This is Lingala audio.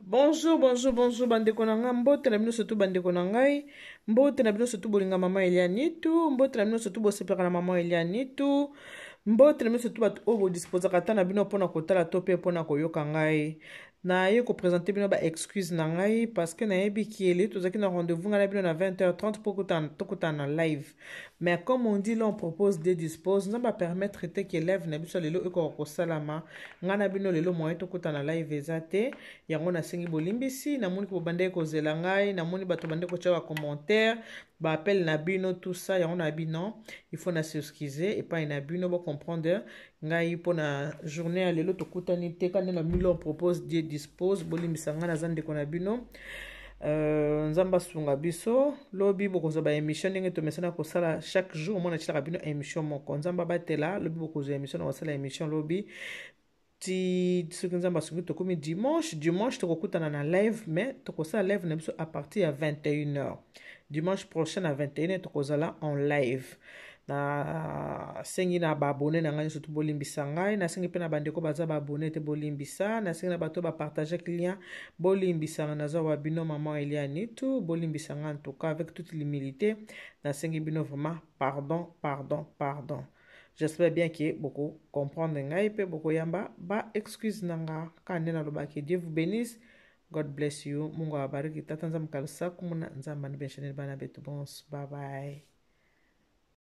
Bonjour, bandeko na ngai, mbote na bino surtout bandeko na ngai, mbote na bino surtout bolinga mama Elianitu, mbote na bino surtout bosepelaka na mama Elianitu, mbote na bino surtout bato oyo bodisposaka ata na bino mpona kotala to mpe mpona koyoka ngai. Naye ko présenter bino ba excuse na ngai parce que nayebi kieli tozaki na rendez-vous ngai na bino na 20h30 pour tokutana na live. Mais comme on dit là on propose des dispose, on va permettre que élève na biso lelo eko ko salama. Nga na bino lelo moyen tokutana na live ezate. Yango na sengi bolimbisi na moni ko bande ko zela ngai, na moni bato bande ko tia commentaire, ba appel na bino tout ça yango na bino. Il faut na s'excuser et pas na bino bo comprendre. Ngai pour na journée à lelo tokutani te quand na milo on propose des dispose bolimbisa nga na zande ko na bino. Nzamba sunga biso lobi bokozo ba émission ndenge to mesana ko sala chaque jour mona chila bino émission moko nzamba batela lobi bokozo émission na sala émission lobi ti soki nzamba sungi to komi dimanche to kokutana na live mais to ko sala live na biso à partir ya 21h dimanche prochain à 21h to kozala en live na sengi na ba abonné na ngai surtout bolimbisa ngai na sengi pe na bandeko baza ba abonné te bolimbisa na sengi na bato ba partager client bolimbisa na za wa bino maman Elianitu bolimbisa ngai en tout cas avec toute l'humilité na sengi bino vraiment pardon. J'espère bien que beaucoup comprendre ngai pe beaucoup yamba ba excuse nanga kanena lobaki. Dieu vous bénisse. God bless you. Mungu awabariki. Tata nzambe kalisa kumuna nzamba ni benshane bana betu bons. Bye bye.